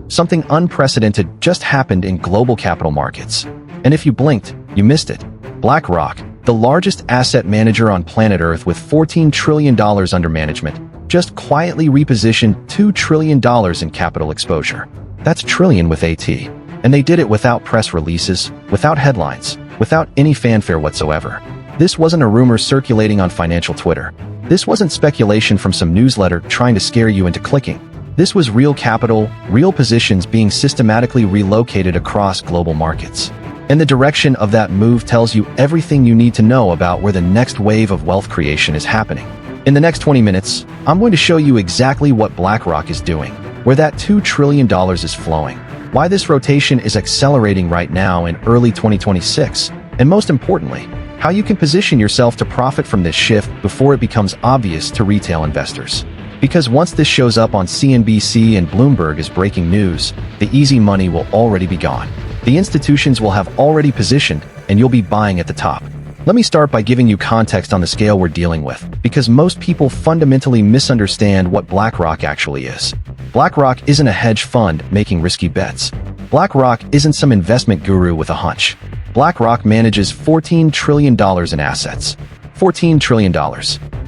Something unprecedented just happened in global capital markets. And if you blinked, you missed it. BlackRock, the largest asset manager on planet Earth with $14 trillion under management, just quietly repositioned $2 trillion in capital exposure. That's trillion with AT. And they did it without press releases, without headlines, without any fanfare whatsoever. This wasn't a rumor circulating on financial Twitter. This wasn't speculation from some newsletter trying to scare you into clicking. This was real capital, real positions being systematically relocated across global markets. And the direction of that move tells you everything you need to know about where the next wave of wealth creation is happening. In the next 20 minutes, I'm going to show you exactly what BlackRock is doing, where that $2 trillion is flowing, why this rotation is accelerating right now in early 2026, and most importantly, how you can position yourself to profit from this shift before it becomes obvious to retail investors. Because once this shows up on CNBC and Bloomberg as breaking news, the easy money will already be gone. The institutions will have already positioned, and you'll be buying at the top. Let me start by giving you context on the scale we're dealing with, because most people fundamentally misunderstand what BlackRock actually is. BlackRock isn't a hedge fund making risky bets. BlackRock isn't some investment guru with a hunch. BlackRock manages $14 trillion in assets. $14 trillion.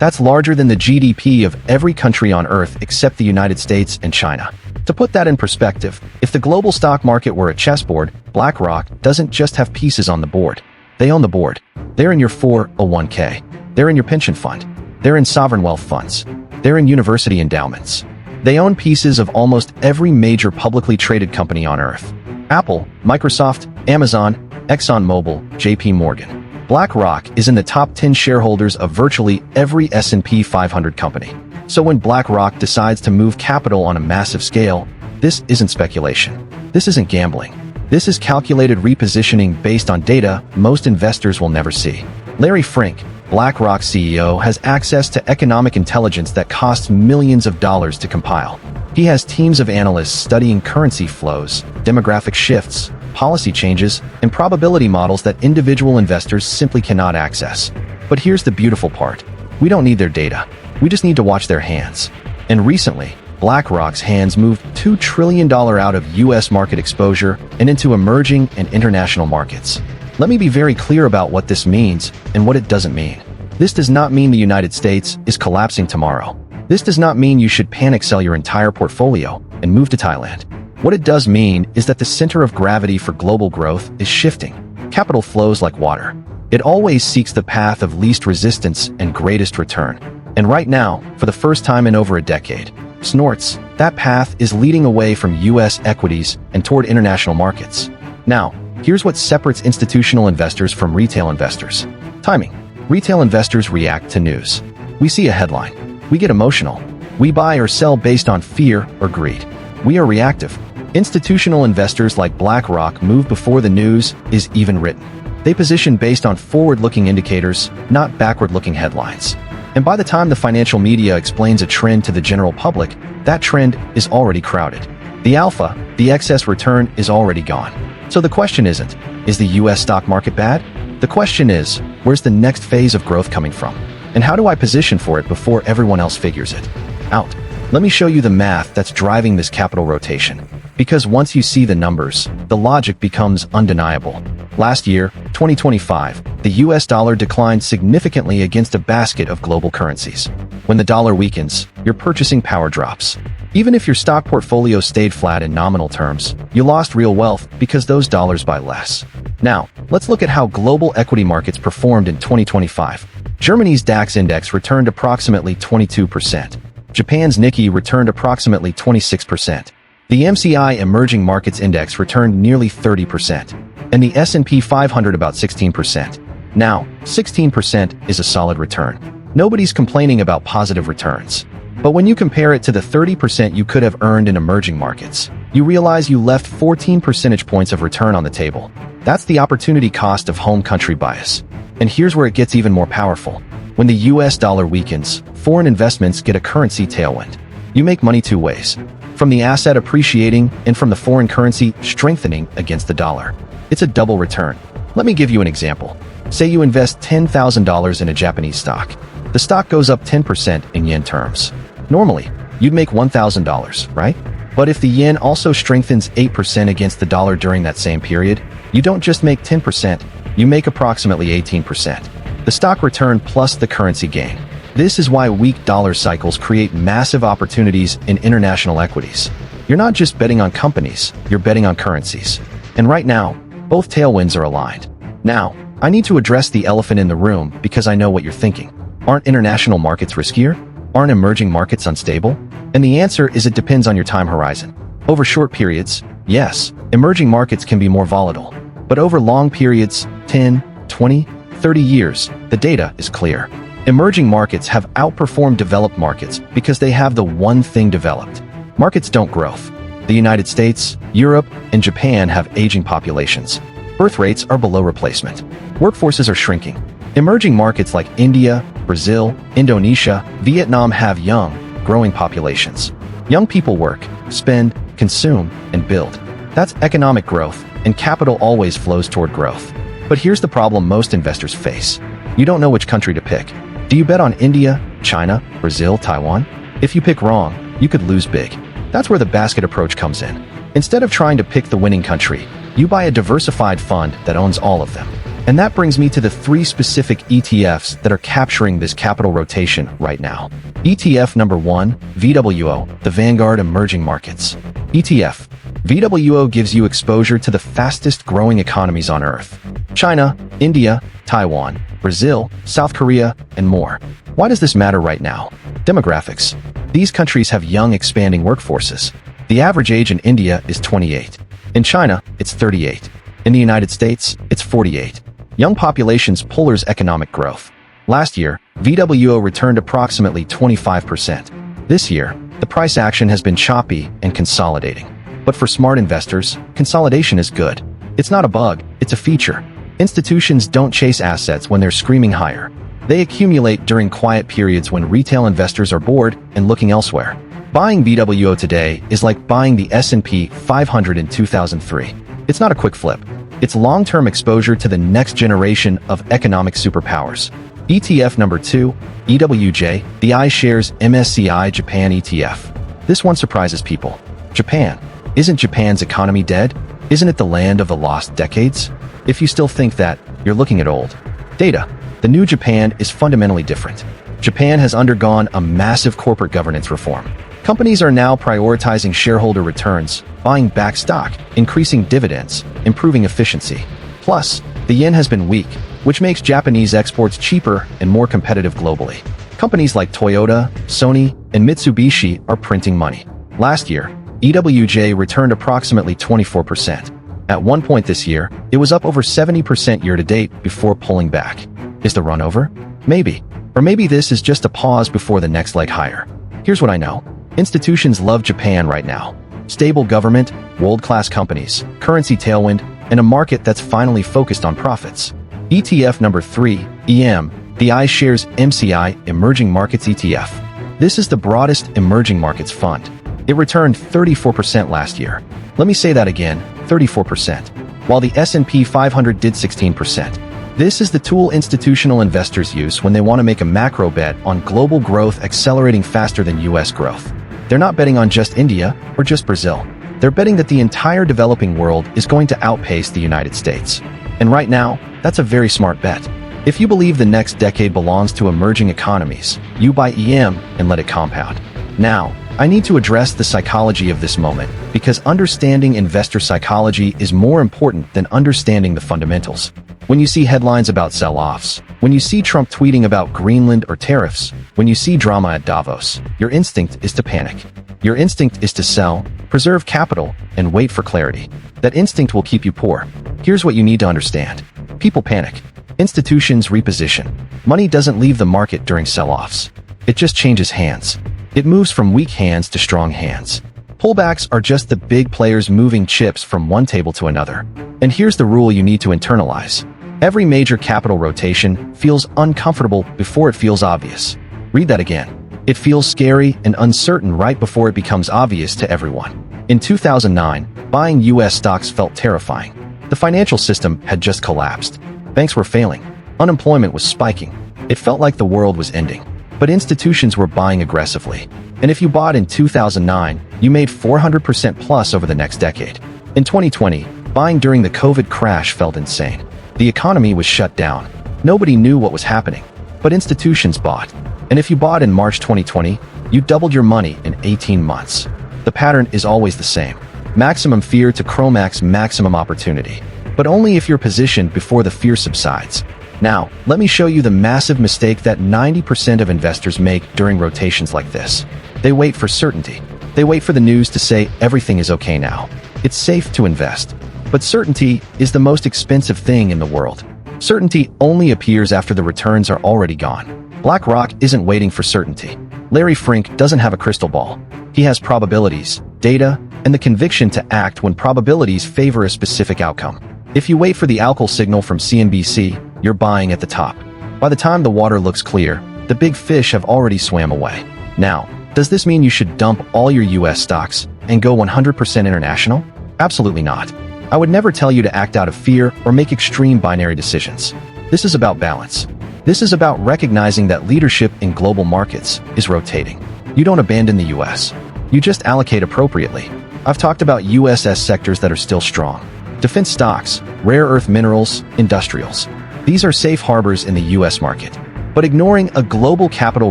That's larger than the GDP of every country on Earth except the United States and China. To put that in perspective, if the global stock market were a chessboard, BlackRock doesn't just have pieces on the board. They own the board. They're in your 401k. They're in your pension fund. They're in sovereign wealth funds. They're in university endowments. They own pieces of almost every major publicly traded company on Earth. Apple, Microsoft, Amazon, ExxonMobil, JP Morgan. BlackRock is in the top 10 shareholders of virtually every S&P 500 company. So when BlackRock decides to move capital on a massive scale, this isn't speculation. This isn't gambling. This is calculated repositioning based on data most investors will never see. Larry Fink, BlackRock CEO, has access to economic intelligence that costs millions of dollars to compile. He has teams of analysts studying currency flows, demographic shifts, policy changes, and probability models that individual investors simply cannot access. But here's the beautiful part. We don't need their data. We just need to watch their hands. And recently, BlackRock's hands moved $2 trillion out of U.S. market exposure and into emerging and international markets. Let me be very clear about what this means and what it doesn't mean. This does not mean the United States is collapsing tomorrow. This does not mean you should panic sell your entire portfolio and move to Thailand. What it does mean is that the center of gravity for global growth is shifting. Capital flows like water. It always seeks the path of least resistance and greatest return. And right now, for the first time in over a decade, snorts, that path is leading away from U.S. equities and toward international markets. Now, here's what separates institutional investors from retail investors. Timing. Retail investors react to news. We see a headline. We get emotional. We buy or sell based on fear or greed. We are reactive. Institutional investors like BlackRock move before the news is even written. They position based on forward-looking indicators, not backward-looking headlines. And by the time the financial media explains a trend to the general public, that trend is already crowded. The alpha, the excess return, is already gone. So the question isn't, is the US stock market bad? The question is, where's the next phase of growth coming from? And how do I position for it before everyone else figures it out? Let me show you the math that's driving this capital rotation. Because once you see the numbers, the logic becomes undeniable. Last year, 2025, the US dollar declined significantly against a basket of global currencies. When the dollar weakens, your purchasing power drops. Even if your stock portfolio stayed flat in nominal terms, you lost real wealth because those dollars buy less. Now, let's look at how global equity markets performed in 2025. Germany's DAX index returned approximately 22%. Japan's Nikkei returned approximately 26%. The MSCI Emerging Markets Index returned nearly 30%, and the S&P 500 about 16%. Now, 16% is a solid return. Nobody's complaining about positive returns. But when you compare it to the 30% you could have earned in emerging markets, you realize you left 14 percentage points of return on the table. That's the opportunity cost of home country bias. And here's where it gets even more powerful. When the US dollar weakens, foreign investments get a currency tailwind. You make money two ways. From the asset appreciating and from the foreign currency strengthening against the dollar. It's a double return. Let me give you an example. Say you invest $10,000 in a Japanese stock. The stock goes up 10% in yen terms. Normally, you'd make $1,000, right? But if the yen also strengthens 8% against the dollar during that same period, you don't just make 10%, you make approximately 18%. The stock return plus the currency gain. This is why weak dollar cycles create massive opportunities in international equities. You're not just betting on companies, you're betting on currencies. And right now, both tailwinds are aligned. Now, I need to address the elephant in the room because I know what you're thinking. Aren't international markets riskier? Aren't emerging markets unstable? And the answer is it depends on your time horizon. Over short periods, yes, emerging markets can be more volatile. But over long periods, 10, 20, 30 years, the data is clear. Emerging markets have outperformed developed markets because they have the one thing developed. Markets don't growth. The United States, Europe, and Japan have aging populations. Birth rates are below replacement. Workforces are shrinking. Emerging markets like India, Brazil, Indonesia, Vietnam have young, growing populations. Young people work, spend, consume, and build. That's economic growth, and capital always flows toward growth. But here's the problem most investors face. You don't know which country to pick. Do you bet on India, China, Brazil, Taiwan? If you pick wrong, you could lose big. That's where the basket approach comes in. Instead of trying to pick the winning country, you buy a diversified fund that owns all of them. And that brings me to the 3 specific ETFs that are capturing this capital rotation right now. ETF number 1, VWO, the Vanguard Emerging Markets. ETF. VWO gives you exposure to the fastest growing economies on Earth. China, India, Taiwan, Brazil, South Korea, and more. Why does this matter right now? Demographics. These countries have young, expanding workforces. The average age in India is 28. In China, it's 38. In the United States, it's 48. Young populations pullers economic growth. Last year, VWO returned approximately 25%. This year, the price action has been choppy and consolidating. But for smart investors, consolidation is good. It's not a bug, it's a feature. Institutions don't chase assets when they're screaming higher. They accumulate during quiet periods when retail investors are bored and looking elsewhere. Buying VWO today is like buying the S&P 500 in 2003. It's not a quick flip. It's long-term exposure to the next generation of economic superpowers. ETF number 2, EWJ, the iShares MSCI Japan ETF. This one surprises people. Japan. Isn't Japan's economy dead? Isn't it the land of the lost decades? If you still think that, you're looking at old data. The new Japan is fundamentally different. Japan has undergone a massive corporate governance reform. Companies are now prioritizing shareholder returns, buying back stock, increasing dividends, improving efficiency. Plus, the yen has been weak, which makes Japanese exports cheaper and more competitive globally. Companies like Toyota, Sony, and Mitsubishi are printing money. Last year, EWJ returned approximately 24%. At one point this year, it was up over 70% year-to-date before pulling back. Is the run over? Maybe. Or maybe this is just a pause before the next leg higher. Here's what I know. Institutions love Japan right now. Stable government, world-class companies, currency tailwind, and a market that's finally focused on profits. ETF number 3, EM, the iShares MCI Emerging Markets ETF. This is the broadest emerging markets fund. It returned 34% last year. Let me say that again, 34%. While the S&P 500 did 16%. This is the tool institutional investors use when they want to make a macro bet on global growth accelerating faster than US growth. They're not betting on just India or just Brazil. They're betting that the entire developing world is going to outpace the United States. And right now, that's a very smart bet. If you believe the next decade belongs to emerging economies, you buy EM and let it compound. Now, I need to address the psychology of this moment, because understanding investor psychology is more important than understanding the fundamentals. When you see headlines about sell-offs, when you see Trump tweeting about Greenland or tariffs, when you see drama at Davos, your instinct is to panic. Your instinct is to sell, preserve capital, and wait for clarity. That instinct will keep you poor. Here's what you need to understand. People panic. Institutions reposition. Money doesn't leave the market during sell-offs. It just changes hands. It moves from weak hands to strong hands. Pullbacks are just the big players moving chips from one table to another. And here's the rule you need to internalize. Every major capital rotation feels uncomfortable before it feels obvious. Read that again. It feels scary and uncertain right before it becomes obvious to everyone. In 2009, buying US stocks felt terrifying. The financial system had just collapsed. Banks were failing. Unemployment was spiking. It felt like the world was ending. But institutions were buying aggressively. And if you bought in 2009, you made 400% plus over the next decade. In 2020, buying during the COVID crash felt insane. The economy was shut down. Nobody knew what was happening, but institutions bought. And if you bought in March 2020, you doubled your money in 18 months. The pattern is always the same. Maximum fear to Chromax maximum opportunity. But only if you're positioned before the fear subsides. Now, let me show you the massive mistake that 90% of investors make during rotations like this. They wait for certainty. They wait for the news to say everything is okay now. It's safe to invest. But certainty is the most expensive thing in the world. Certainty only appears after the returns are already gone. BlackRock isn't waiting for certainty. Larry Fink doesn't have a crystal ball. He has probabilities, data, and the conviction to act when probabilities favor a specific outcome. If you wait for the alcohol signal from CNBC, you're buying at the top. By the time the water looks clear, the big fish have already swam away. Now, does this mean you should dump all your US stocks and go 100% international? Absolutely not. I would never tell you to act out of fear or make extreme binary decisions. This is about balance. This is about recognizing that leadership in global markets is rotating. You don't abandon the US. You just allocate appropriately. I've talked about USS sectors that are still strong. Defense stocks, rare earth minerals, industrials. These are safe harbors in the US market. But ignoring a global capital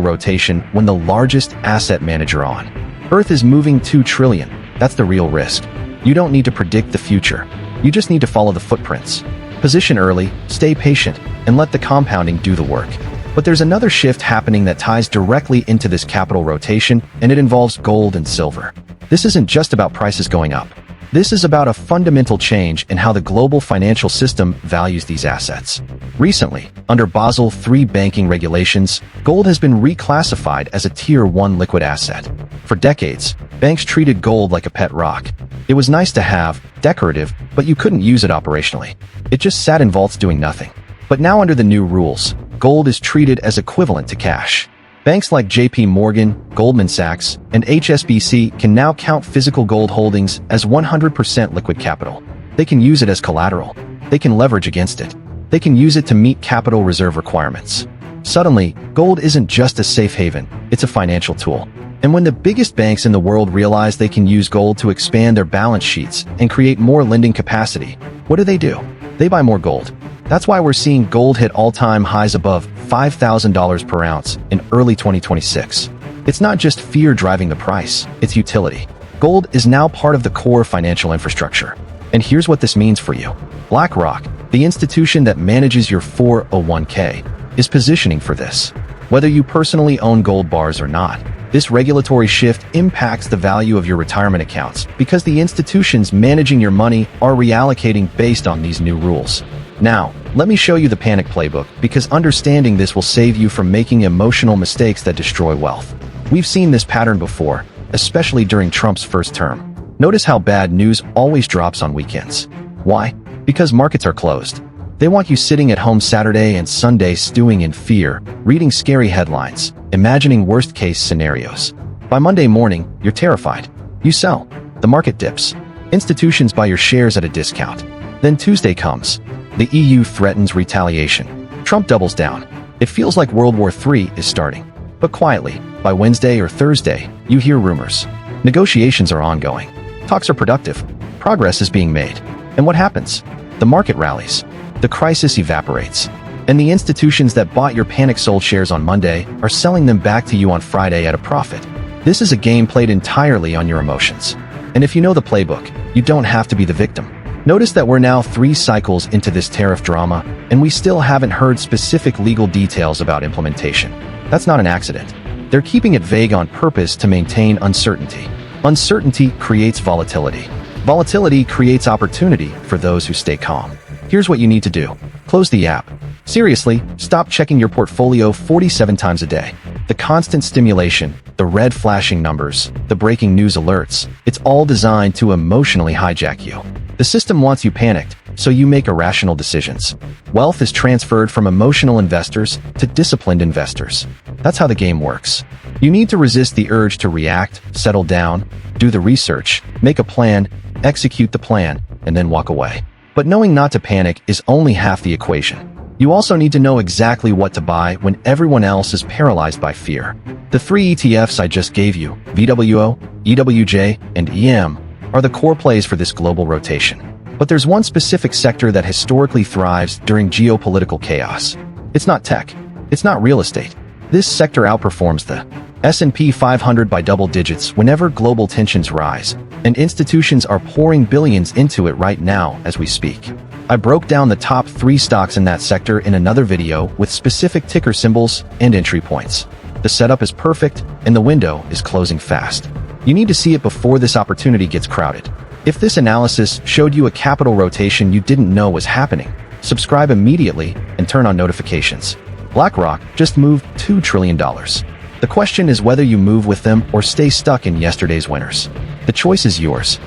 rotation when the largest asset manager on Earth is moving $2 trillion, that's the real risk. You don't need to predict the future. You just need to follow the footprints. Position early, stay patient, and let the compounding do the work. But there's another shift happening that ties directly into this capital rotation, and it involves gold and silver. This isn't just about prices going up. This is about a fundamental change in how the global financial system values these assets. Recently, under Basel III banking regulations, gold has been reclassified as a Tier 1 liquid asset. For decades, banks treated gold like a pet rock. It was nice to have, decorative, but you couldn't use it operationally. It just sat in vaults doing nothing. But now under the new rules, gold is treated as equivalent to cash. Banks like JP Morgan, Goldman Sachs, and HSBC can now count physical gold holdings as 100% liquid capital. They can use it as collateral. They can leverage against it. They can use it to meet capital reserve requirements. Suddenly, gold isn't just a safe haven, it's a financial tool. And when the biggest banks in the world realize they can use gold to expand their balance sheets and create more lending capacity, what do? They buy more gold. That's why we're seeing gold hit all-time highs above $5,000 per ounce in early 2026. It's not just fear driving the price, it's utility. Gold is now part of the core financial infrastructure. And here's what this means for you. BlackRock, the institution that manages your 401k, is positioning for this. Whether you personally own gold bars or not, this regulatory shift impacts the value of your retirement accounts because the institutions managing your money are reallocating based on these new rules. Now, let me show you the panic playbook because understanding this will save you from making emotional mistakes that destroy wealth. We've seen this pattern before, especially during Trump's first term. Notice how bad news always drops on weekends. Why? Because markets are closed. They want you sitting at home Saturday and Sunday stewing in fear, reading scary headlines, imagining worst-case scenarios. By Monday morning, you're terrified. You sell. The market dips. Institutions buy your shares at a discount. Then Tuesday comes. The EU threatens retaliation. Trump doubles down. It feels like World War III is starting. But quietly, by Wednesday or Thursday, you hear rumors. Negotiations are ongoing. Talks are productive. Progress is being made. And what happens? The market rallies. The crisis evaporates. And the institutions that bought your panic-sold shares on Monday are selling them back to you on Friday at a profit. This is a game played entirely on your emotions. And if you know the playbook, you don't have to be the victim. Notice that we're now 3 cycles into this tariff drama, and we still haven't heard specific legal details about implementation. That's not an accident. They're keeping it vague on purpose to maintain uncertainty. Uncertainty creates volatility. Volatility creates opportunity for those who stay calm. Here's what you need to do. Close the app. Seriously, stop checking your portfolio 47 times a day. The constant stimulation, the red flashing numbers, the breaking news alerts, it's all designed to emotionally hijack you. The system wants you panicked, so you make irrational decisions. Wealth is transferred from emotional investors to disciplined investors. That's how the game works. You need to resist the urge to react, settle down, do the research, make a plan, execute the plan, and then walk away. But knowing not to panic is only half the equation. You also need to know exactly what to buy when everyone else is paralyzed by fear. The 3 ETFs I just gave you, VWO, EWJ, and EM, are the core plays for this global rotation. But there's one specific sector that historically thrives during geopolitical chaos. It's not tech. It's not real estate. This sector outperforms the S&P 500 by double digits whenever global tensions rise, and institutions are pouring billions into it right now as we speak. I broke down the top 3 stocks in that sector in another video with specific ticker symbols and entry points. The setup is perfect, and the window is closing fast. You need to see it before this opportunity gets crowded. If this analysis showed you a capital rotation you didn't know was happening, subscribe immediately and turn on notifications. BlackRock just moved $2 trillion. The question is whether you move with them or stay stuck in yesterday's winners. The choice is yours.